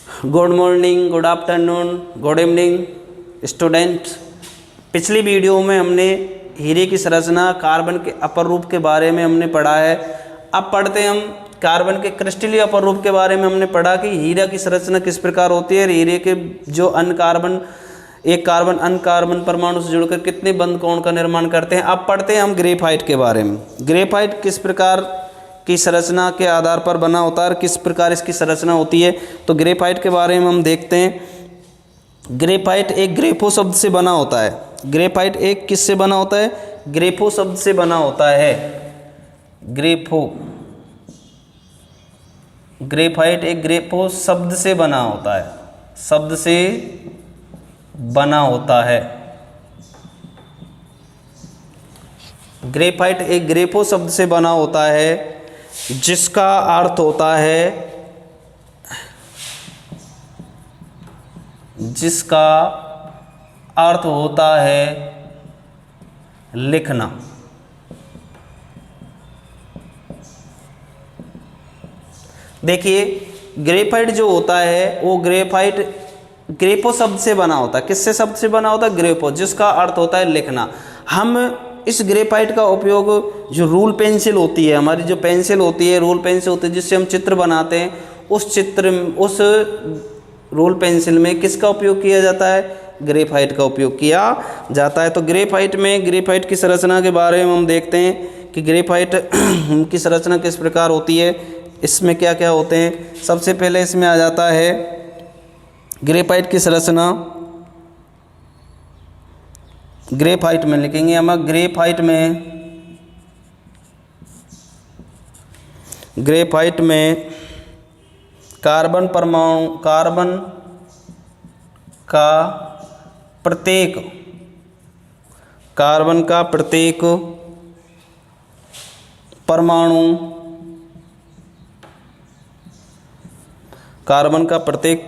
Good morning, good afternoon, good evening student. पिछली video में हमने हीरे की संरचना, कार्बन के अपर रूप के बारे में हमने पढ़ा है। अब पढ़ते हैं हम कार्बन के क्रिस्टलीय अपर रूप के बारे में। हमने पढ़ा कि हीरा की संरचना किस प्रकार होती है, हीरे के जो अन्य कार्बन, एक कार्बन अन्य कार्बन परमाणु से जुड़कर कितने बंध कोण का निर्माण करते हैं। अब पढ़ते हैं हम ग्रेफाइट के बारे में। ग्रेफाइट किस प्रकार की संरचना के आधार पर बना होता है और किस प्रकार इसकी संरचना होती है, तो ग्रेफाइट के बारे में हम देखते हैं। ग्रेफाइट एक ग्रेफो शब्द से बना होता है। ग्रेफाइट एक किस से बना होता है? ग्रेफो शब्द से बना होता है। ग्रेफो, ग्रेफाइट एक ग्रेफो शब्द से बना होता है, शब्द से बना होता है। ग्रेफाइट एक ग्रेफो शब्द से बना होता है जिसका अर्थ होता है, जिसका अर्थ होता है लिखना। देखिए ग्रेफाइट जो होता है वो ग्रेफाइट ग्रेफो शब्द से बना होता है। किससे शब्द से बना होता है? ग्रेफो, जिसका अर्थ होता है लिखना। हम इस ग्रेफाइट का उपयोग जो रूल पेंसिल होती है, हमारी जो पेंसिल होती है, रूल पेंसिल होती है जिससे हम चित्र बनाते हैं, उस रूल पेंसिल में किसका उपयोग किया जाता है? ग्रेफाइट का उपयोग किया जाता है। तो ग्रेफाइट में ग्रेफाइट की संरचना के बारे में हम देखते हैं कि ग्रेफाइट की संरचना किस प्रकार होती है, इसमें क्या क्या होते हैं। सबसे पहले इसमें आ जाता है ग्रेफाइट की संरचना। ग्रेफाइट में लिखेंगे हम, ग्रेफाइट में कार्बन परमाणु, कार्बन का प्रत्येक परमाणु, कार्बन का प्रत्येक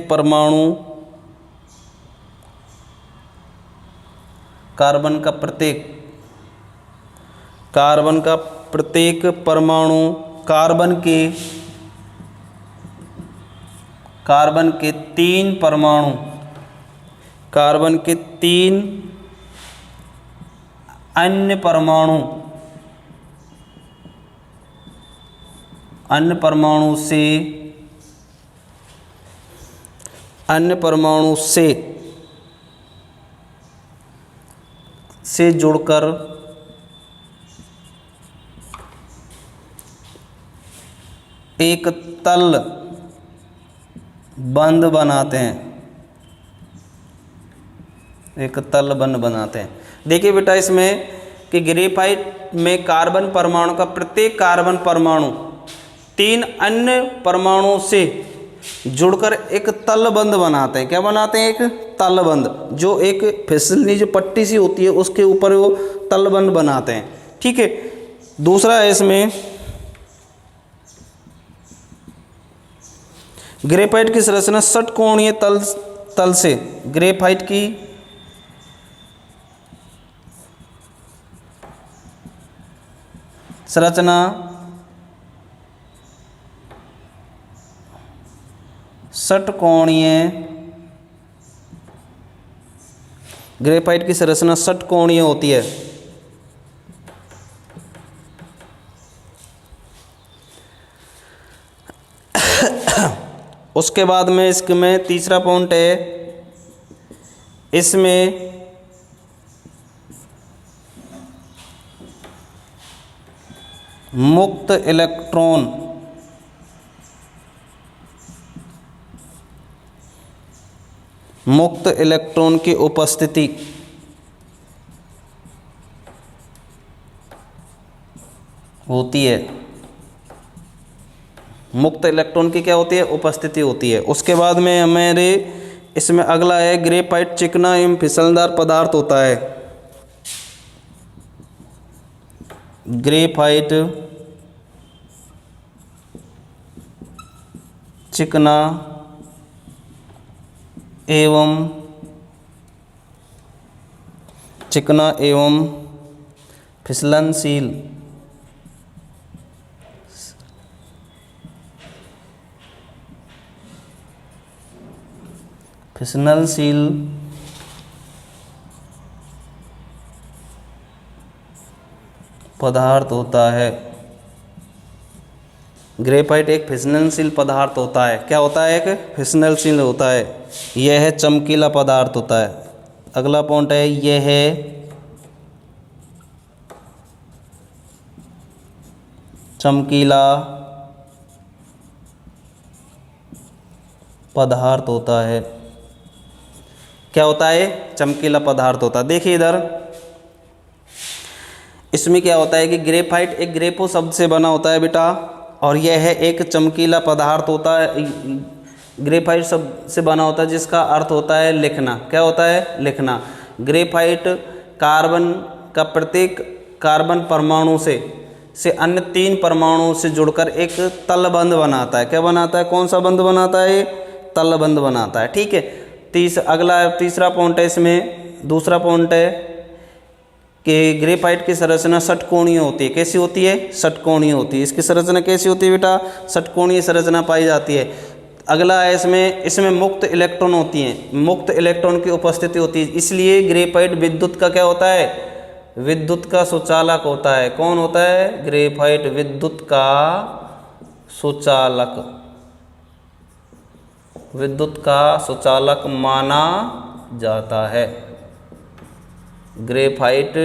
परमाणु कार्बन का प्रत्येक परमाणु कार्बन के 3 परमाणु, कार्बन के 3 अन्य परमाणु से जुड़कर एक तल बंध बनाते हैं। देखिए बेटा इसमें कि ग्रेफाइट में कार्बन परमाणु का प्रत्येक कार्बन परमाणु 3 अन्य परमाणुओं से जुड़कर एक तलबंध बनाते हैं। क्या बनाते हैं? एक तलबंध, जो एक फिसलनी जो पट्टी सी होती है उसके ऊपर वो तलबंध बनाते हैं। ठीक है। दूसरा है इसमें ग्रेफाइट की संरचना षटकोणीय तल से, ग्रेफाइट की संरचना ग्रेफाइट की संरचना षटकोणीय होती है। उसके बाद में इसमें तीसरा पॉइंट है, इसमें मुक्त इलेक्ट्रॉन की उपस्थिति होती है। मुक्त इलेक्ट्रॉन की क्या होती है? उपस्थिति होती है। उसके बाद में हमारे इसमें अगला है ग्रेफाइट चिकना एवं फिसलदार पदार्थ होता है। ग्रेफाइट चिकना एवं फिसलनशील फिसलनशील पदार्थ होता है। ग्रेफाइट एक फिसलनशील पदार्थ होता है। क्या होता है? एक फिसलनशील होता है। यह है चमकीला पदार्थ होता है। अगला पॉइंट है, यह है चमकीला पदार्थ होता है। क्या होता है? चमकीला पदार्थ होता है। देखिए इधर, इसमें क्या होता है कि ग्रेफाइट एक ग्रेफो शब्द से बना होता है बेटा, और यह है एक चमकीला पदार्थ होता है। ग्रेफाइट शब्द से बना होता है जिसका अर्थ होता है लिखना। क्या होता है? लिखना। ग्रेफाइट कार्बन का प्रत्येक कार्बन परमाणु से अन्य 3 परमाणुओं से जुड़कर एक तलबंध बनाता है। क्या बनाता है? कौन सा बंध बनाता है? तलबंध बनाता है। ठीक है। अगला तीसरा पॉइंट है इसमें, दूसरा पॉइंट है कि ग्रेफाइट की संरचना षटकोणीय होती है। कैसी होती है? षटकोणीय होती है। इसकी संरचना कैसी होती है बेटा? षटकोणीय संरचना पाई जाती है। अगला है इसमें मुक्त इलेक्ट्रॉन होती हैं, मुक्त इलेक्ट्रॉन की उपस्थिति होती है। इसलिए ग्रेफाइट विद्युत का क्या होता है? विद्युत का सुचालक होता है। कौन होता है? ग्रेफाइट विद्युत का सुचालक, विद्युत का सुचालक माना जाता है। ग्रेफाइट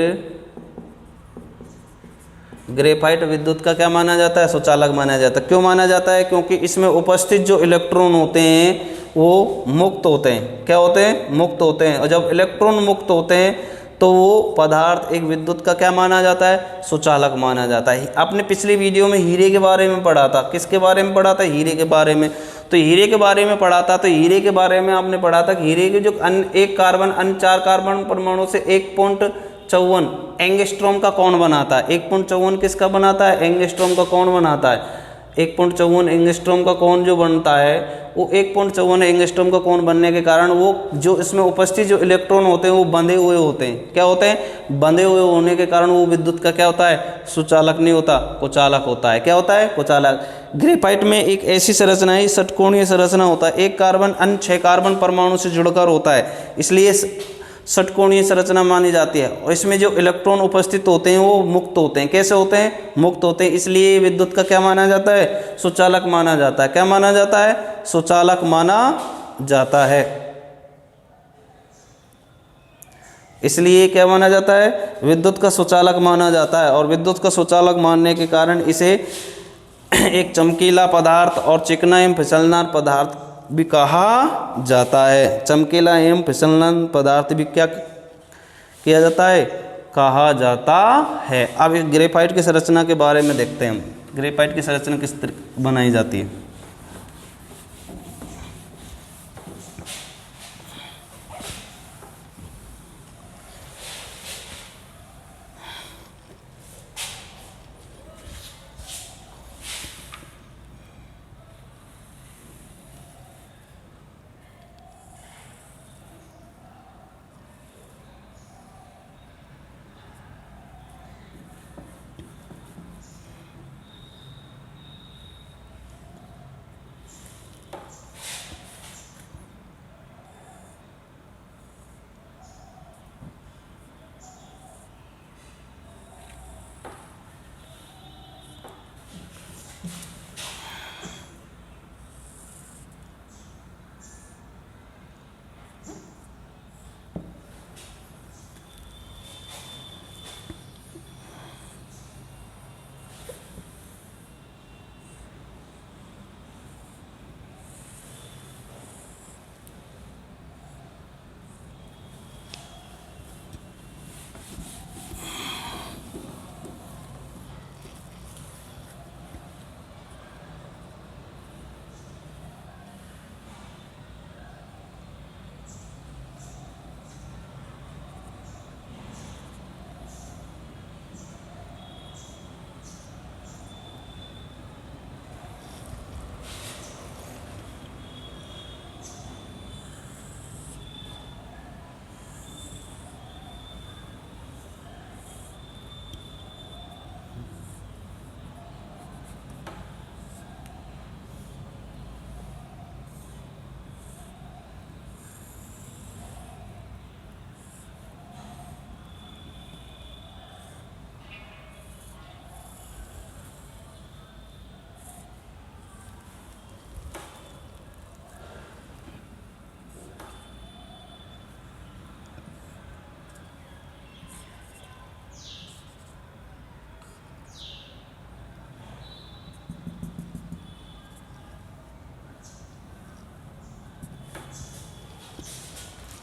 विद्युत का क्या माना जाता है? सुचालक माना जाता है। क्यों माना जाता है? क्योंकि इसमें उपस्थित जो इलेक्ट्रॉन होते हैं वो मुक्त होते हैं। क्या होते हैं? मुक्त होते हैं। और जब इलेक्ट्रॉन मुक्त होते हैं तो वो पदार्थ एक विद्युत का क्या माना जाता है? सुचालक माना जाता है। आपने पिछली वीडियो में हीरे के बारे में पढ़ा था। किसके बारे में पढ़ा था? हीरे के बारे में। तो हीरे के बारे में पढ़ा था, तो हीरे के बारे में आपने पढ़ा था कि हीरे के जो एक कार्बन अन्य 4 कार्बन परमाणु से 1.54 एंगस्ट्रॉम का कौन बनाता है? 1.54 किसका बनाता है? एंगस्ट्रॉम का कौन बनाता है? 1.54 एंगस्ट्रॉम का कौन जो बनता है, वो 1.54 एंगस्ट्रॉम का कौन बनने के कारण वो जो इसमें उपस्थित जो इलेक्ट्रॉन होते हैं वो बंधे हुए होते हैं। क्या होते हैं? बंधे हुए होने के कारण वो विद्युत का क्या होता है? सुचालक नहीं होता, कुचालक होता है। क्या होता है? कुचालक। ग्रेफाइट में एक ऐसी संरचना है, षटकोणीय संरचना होता है। एक कार्बन अन्य 6 कार्बन परमाणु से जुड़कर होता है, इसलिए षटकोणीय संरचना मानी जाती है। और इसमें जो इलेक्ट्रॉन उपस्थित होते हैं वो मुक्त होते हैं। कैसे होते हैं? मुक्त होते हैं। इसलिए विद्युत का क्या माना जाता है? सुचालक माना जाता है। क्या माना जाता है? सुचालक माना जाता है। इसलिए क्या माना जाता है? विद्युत का सुचालक माना जाता है। और विद्युत का सुचालक मानने के कारण इसे एक चमकीला पदार्थ और चिकना एवं फिसलनशील पदार्थ भी कहा जाता है। चमकीला एवं फिसलनशील पदार्थ भी क्या किया जाता है? कहा जाता है। अब इस ग्रेफाइट की संरचना के बारे में देखते हैं हम। ग्रेफाइट की संरचना किस तरह बनाई जाती है।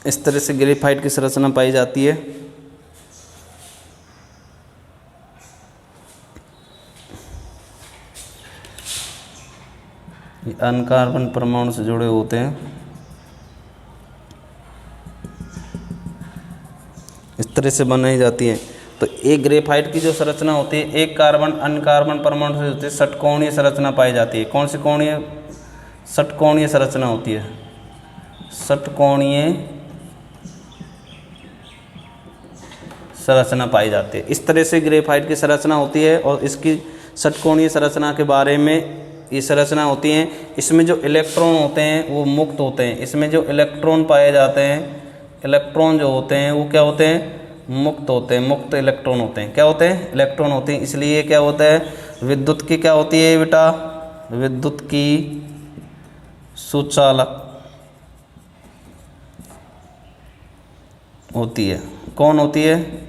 इस तरह से ग्रेफाइट की संरचना पाई जाती है। ये अन्य कार्बन परमाणु से जुड़े होते हैं। इस तरह से बनाई जाती है। तो एक ग्रेफाइट की जो संरचना होती है, एक कार्बन अन्य कार्बन परमाणु से होती है, षटकोणीय संरचना पाई जाती है। कौन सी कोणीय? षटकोणीय संरचना होती है। षटकोणीय संरचना पाई जाती है। इस तरह से ग्रेफाइट की संरचना होती है और इसकी षटकोणीय संरचना के बारे में ये संरचना होती है। इसमें जो इलेक्ट्रॉन होते हैं वो मुक्त होते हैं। इसमें जो इलेक्ट्रॉन पाए जाते हैं, इलेक्ट्रॉन जो होते हैं वो क्या होते हैं? मुक्त होते हैं। मुक्त इलेक्ट्रॉन होते हैं। क्या होते हैं? इलेक्ट्रॉन होते हैं। इसलिए क्या होता है? विद्युत की क्या होती है बेटा? विद्युत की सुचालक होती है। कौन होती है?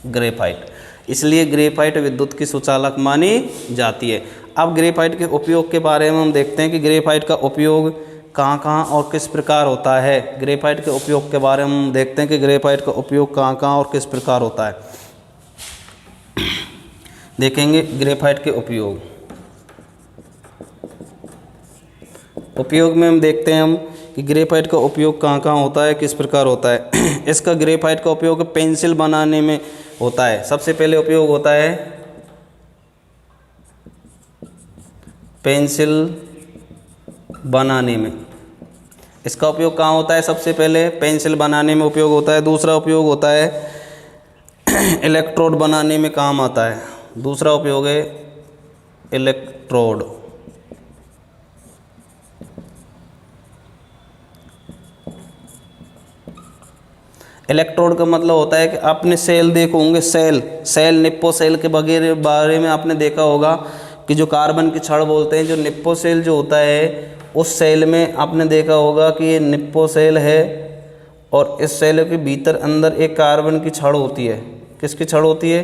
ग्रेफाइट। इसलिए ग्रेफाइट विद्युत की सुचालक मानी जाती है। अब ग्रेफाइट के उपयोग के बारे में हम देखते हैं कि ग्रेफाइट का उपयोग कहाँ कहाँ और किस प्रकार होता है। ग्रेफाइट के उपयोग के बारे में हम देखते हैं कि ग्रेफाइट का उपयोग कहाँ कहाँ और किस प्रकार होता है। देखेंगे ग्रेफाइट के उपयोग में हम देखते हैं हम कि ग्रेफाइट का उपयोग कहाँ कहाँ होता है, किस प्रकार होता है। इसका ग्रेफाइट का उपयोग पेंसिल बनाने में होता है। सबसे पहले उपयोग होता है पेंसिल बनाने में। इसका उपयोग कहाँ होता है? सबसे पहले पेंसिल बनाने में उपयोग होता है। दूसरा उपयोग होता है इलेक्ट्रोड बनाने में काम आता है। दूसरा उपयोग है इलेक्ट्रोड। इलेक्ट्रोड का मतलब होता है कि आपने सेल देखे होंगे, सेल निप्पो सेल के वगैरह बारे में आपने देखा होगा कि जो कार्बन की छड़ बोलते हैं, जो निप्पो सेल जो होता है उस सेल में आपने देखा होगा कि ये निप्पो सेल है और इस सेल के भीतर अंदर एक कार्बन की छड़ होती है। किसकी छड़ होती है?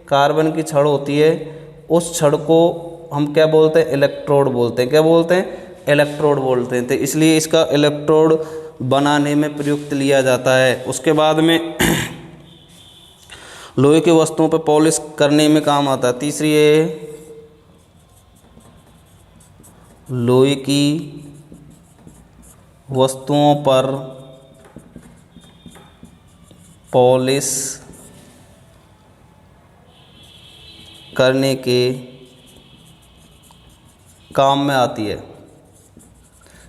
कार्बन की छड़ होती है। उस छड़ को हम क्या बोलते हैं? इलेक्ट्रोड बोलते हैं। क्या बोलते हैं? इलेक्ट्रोड बोलते हैं। तो इसलिए इसका इलेक्ट्रोड बनाने में प्रयुक्त लिया जाता है। उसके बाद में लोहे की वस्तुओं पर पॉलिश करने में काम आता है। तीसरी है लोहे की वस्तुओं पर पॉलिश करने के काम में आती है।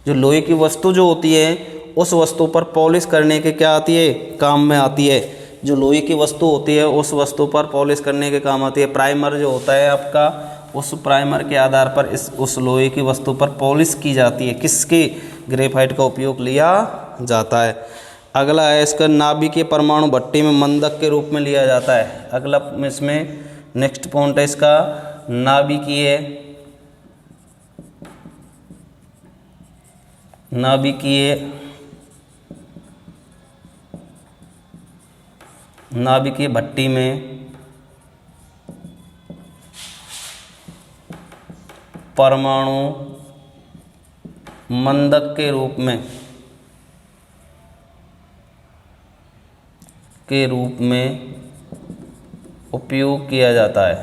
जो लोहे की वस्तु जो होती है उस वस्तु पर पॉलिश करने के क्या आती है? काम में आती है। जो लोहे की वस्तु होती है उस वस्तु पर पॉलिश करने के काम आती है। प्राइमर जो होता है आपका, उस प्राइमर के आधार पर उस लोहे की वस्तु पर पॉलिश की जाती है। किसके? ग्रेफाइट का उपयोग लिया जाता है। अगला है इसका नाभिकीय परमाणु भट्टी में मंदक के रूप में लिया जाता है। अगला इसमें नेक्स्ट पॉइंट है इसका नाभिकीय भट्टी में परमाणु मंदक के रूप में उपयोग किया जाता है।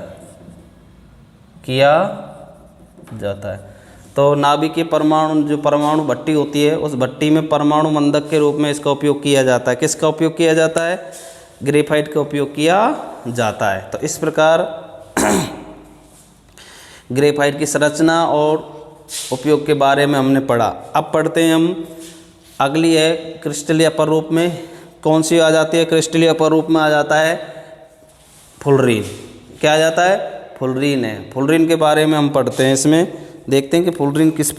तो नाभिकीय परमाणु भट्टी होती है, उस भट्टी में परमाणु मंदक के रूप में इसका उपयोग किया जाता है। किसका उपयोग किया जाता है? ग्रेफाइट का उपयोग किया जाता है। तो इस प्रकार ग्रेफाइट की संरचना और उपयोग के बारे में हमने पढ़ा। अब पढ़ते हैं हम अगली है क्रिस्टलीय अपर रूप में। कौन सी आ जाती है? क्रिस्टलीय अपर रूप में आ जाता है फुलरीन। क्या आ जाता है? फुलरीन है। फुलरीन के बारे में हम पढ़ते हैं। इसमें देखते हैं कि फुलरीन किस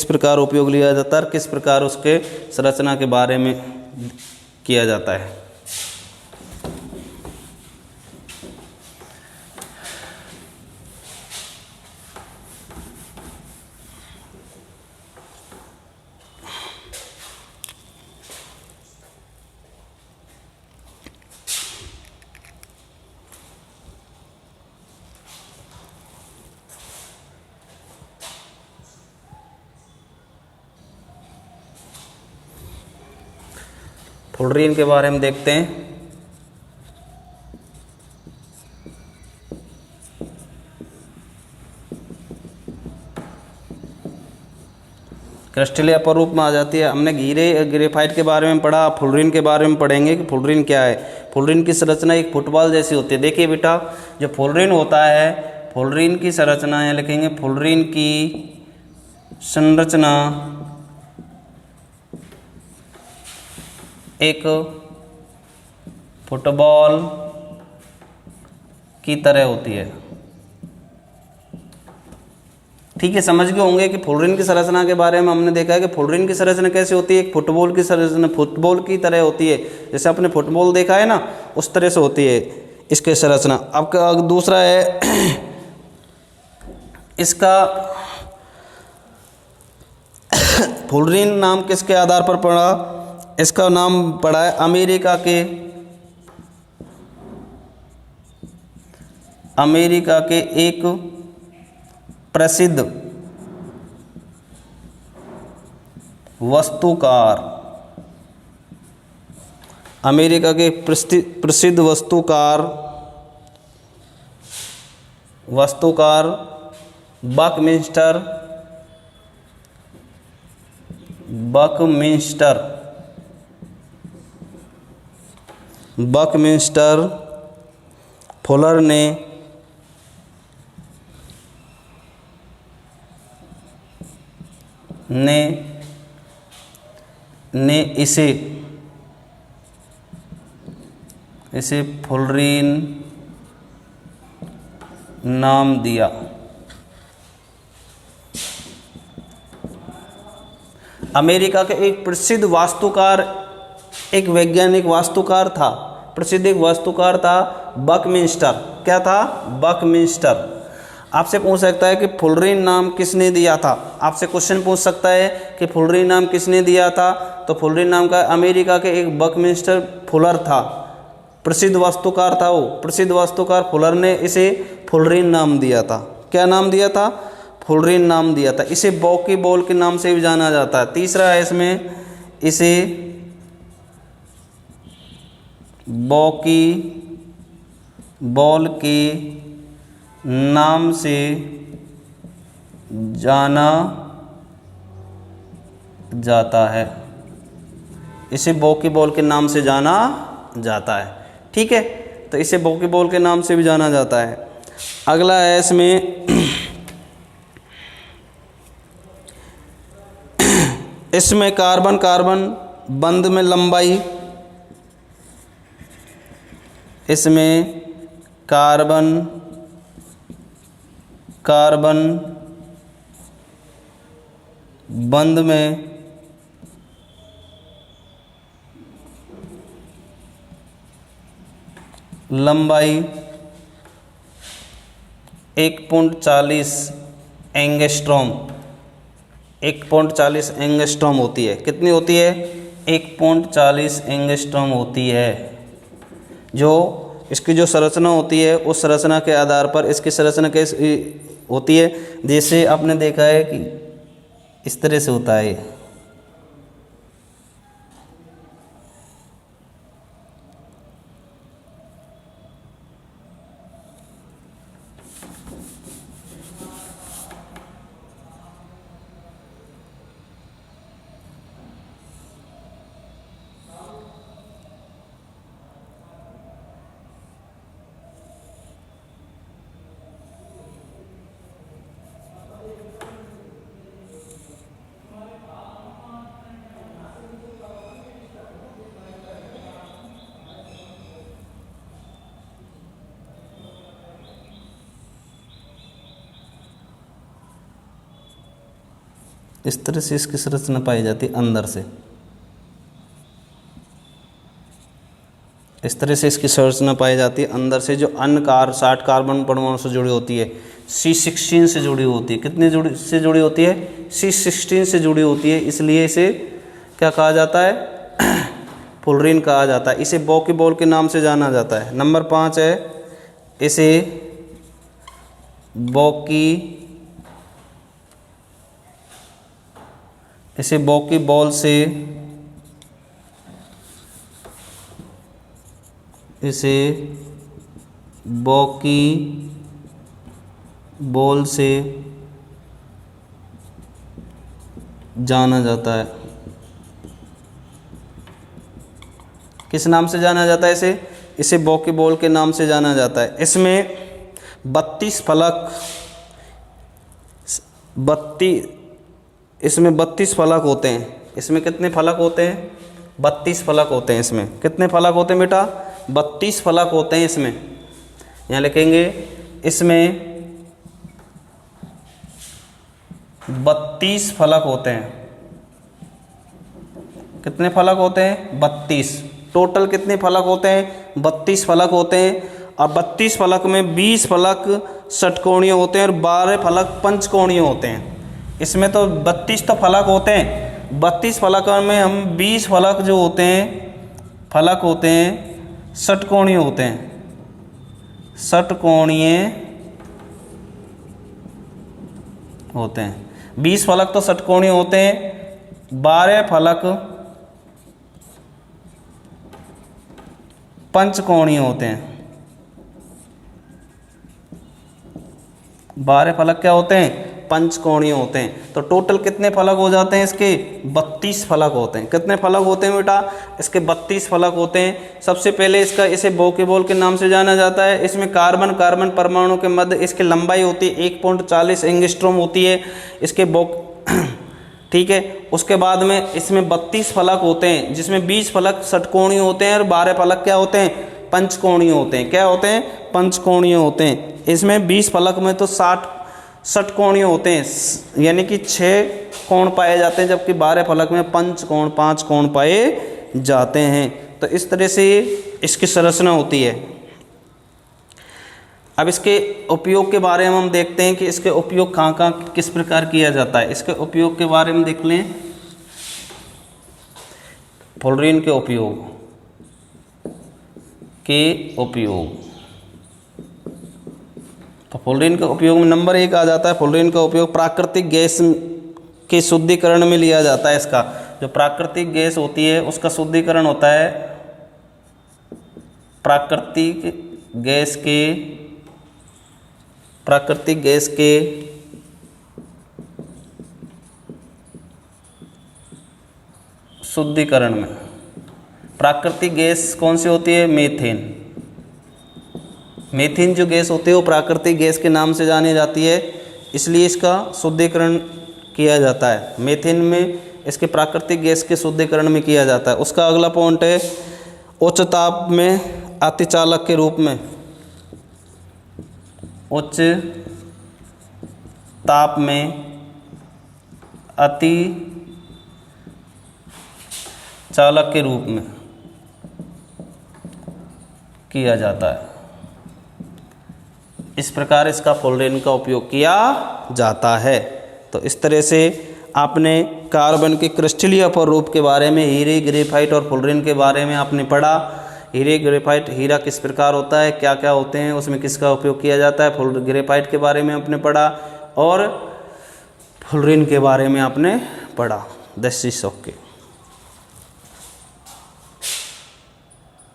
प्रकार उपयोग लिया जाता है और किस प्रकार उसके संरचना के बारे में किया जाता है। फ्लोरीन के बारे में देखते हैं। क्रिस्टलीय अपर रूप में आ जाती है। हमने ग्रेफाइट के बारे में पढ़ा, फ्लोरीन के बारे में पढ़ेंगे कि फ्लोरीन क्या है। फ्लोरीन की संरचना एक फुटबॉल जैसी होती है। देखिए बेटा, जो फ्लोरीन होता है, फ्लोरीन की संरचना है, लिखेंगे फ्लोरीन की संरचना एक फुटबॉल की तरह होती है। ठीक है, समझ गए होंगे कि फ्लोरीन की संरचना के बारे में हमने देखा है कि फ्लोरीन की संरचना कैसे होती है। एक फुटबॉल की संरचना फुटबॉल की तरह होती है, जैसे आपने फुटबॉल देखा है ना, उस तरह से होती है इसकी संरचना। अब दूसरा है इसका फ्लोरीन नाम किसके आधार पर पड़ा? इसका नाम पड़ा है अमेरिका के एक प्रसिद्ध वास्तुकार, अमेरिका के प्रसिद्ध वास्तुकार बकमिंस्टर फुलर ने इसे फ्लोरीन नाम दिया। अमेरिका के एक प्रसिद्ध वास्तुकार, एक वैज्ञानिक वास्तुकार था, प्रसिद्ध एक वास्तुकार था बकमिंस्टर। क्या था? बकमिंस्टर। आपसे पूछ सकता है कि फ्लोरीन नाम किसने दिया था? आपसे क्वेश्चन पूछ सकता है कि फ्लोरीन नाम किसने दिया था? तो फ्लोरीन नाम का अमेरिका के एक बकमिंस्टर फुलर था, प्रसिद्ध वास्तुकार था। वो प्रसिद्ध वास्तुकार फुलर ने इसे फ्लोरीन नाम दिया था। क्या नाम दिया था? फ्लोरीन नाम दिया था। इसे बॉकी बॉल के नाम से भी जाना जाता है। तीसरा है इसमें, इसे बॉकी बॉल के नाम से जाना जाता है। इसे बॉकी बॉल के नाम से जाना जाता है। ठीक है, तो इसे बॉकी बॉल के नाम से भी जाना जाता है। अगला है इसमें कार्बन कार्बन बंध में लंबाई, इसमें कार्बन कार्बन बंध में लंबाई 1.40 एंगस्ट्रॉम 1.40 एंगस्ट्रॉम होती है। कितनी होती है? 1.40 एंगस्ट्रॉम होती है। जो इसकी जो संरचना होती है, उस संरचना के आधार पर इसकी संरचना कैसी होती है? जैसे आपने देखा है कि इस तरह से होता है। इस तरह से इसकी संरचना पाई जाती है अंदर से। इस तरह से इसकी संरचना पाई जाती है अंदर से। जो अन्य 60 कार्बन परमाणु से जुड़ी होती है, C16 से जुड़ी होती है। कितनी से जुड़ी होती है? C16 से जुड़ी होती है। इसलिए इसे क्या कहा जाता है? फ्लोरीन कहा जाता है। इसे बॉकी बॉल के नाम से जाना जाता है। नंबर 5 है, इसे बॉकी बॉल से इसे बॉकी बॉल से जाना जाता है। किस नाम से जाना जाता है इसे बॉकी बॉल के नाम से जाना जाता है। इसमें 32 फलक, इसमें 32 फलक होते हैं। इसमें कितने फलक होते हैं? 32 फलक होते हैं। इसमें कितने फलक होते हैं बेटा? 32 फलक होते हैं। इसमें यहाँ लिखेंगे, इसमें 32 फलक होते हैं। कितने फलक होते हैं? 32। टोटल कितने फलक होते हैं? 32 फलक होते हैं। और 32 फलक में 20 फलक षटकोणीय होते हैं और 12 फलक पंचकोणीय होते हैं। इसमें तो 32 तो फलक होते हैं। 32 फलक में हम 20 फलक जो होते हैं, फलक होते हैं षटकोणीय होते हैं। षटकोणीय होते हैं। 20 फलक तो षटकोणीय होते हैं। 12 फलक पंचकोणीय होते हैं। 12 फलक क्या होते हैं? पंचकोणीय होते हैं। तो टोटल कितने फलक हो जाते हैं इसके? 32 फलक होते हैं। कितने फलक होते हैं बेटा? इसके 32 फलक होते हैं। सबसे पहले इसे बॉकी बॉल के नाम से जाना जाता है। इसमें कार्बन कार्बन परमाणु के मध्य इसकी लंबाई होती है 1.40 एंगस्ट्रॉम होती है इसके ठीक है। उसके बाद में इसमें 32 फलक होते हैं, जिसमें 20 फलक षटकोणीय होते हैं और 12 फलक क्या होते हैं? पंचकोणीय होते हैं। क्या होते हैं? पंचकोणीय होते हैं। इसमें 20 फलक में तो 60 षटकोणीय होते हैं, यानी कि 6 कोण पाए जाते हैं, जबकि 12 फलक में 5 कोण पाए जाते हैं। तो इस तरह से इसकी संरचना होती है। अब इसके उपयोग के बारे में हम देखते हैं कि इसके उपयोग कहाँ कहाँ किस प्रकार किया जाता है। इसके उपयोग के बारे में देख लें। फ्लोरीन के उपयोग तो फ्लोरीन के उपयोग में नंबर 1 आ जाता है। फ्लोरीन का उपयोग प्राकृतिक गैस के शुद्धिकरण में लिया जाता है। इसका जो प्राकृतिक गैस होती है उसका शुद्धिकरण होता है प्राकृतिक गैस के शुद्धिकरण में। प्राकृतिक गैस कौन सी होती है? मीथेन जो गैस होती है वो प्राकृतिक गैस के नाम से जानी जाती है, इसलिए इसका शुद्धिकरण किया जाता है। मीथेन में इसके प्राकृतिक गैस के शुद्धिकरण में किया जाता है। उसका अगला पॉइंट है उच्च ताप में अतिचालक के रूप में। उच्च ताप में अतिचालक के रूप में किया जाता है। इस प्रकार इसका फ्लोरीन का उपयोग किया जाता है। तो इस तरह से आपने कार्बन के क्रिस्टलीय अपरूप के बारे में, हीरे, ग्रेफाइट और फ्लोरीन के बारे में आपने पढ़ा। हीरे, ग्रेफाइट, हीरा किस प्रकार होता है, क्या क्या होते हैं, उसमें किसका उपयोग किया जाता है। ग्रेफाइट के बारे में आपने पढ़ा और फ्लोरीन के बारे में आपने पढ़ा। That's it okay.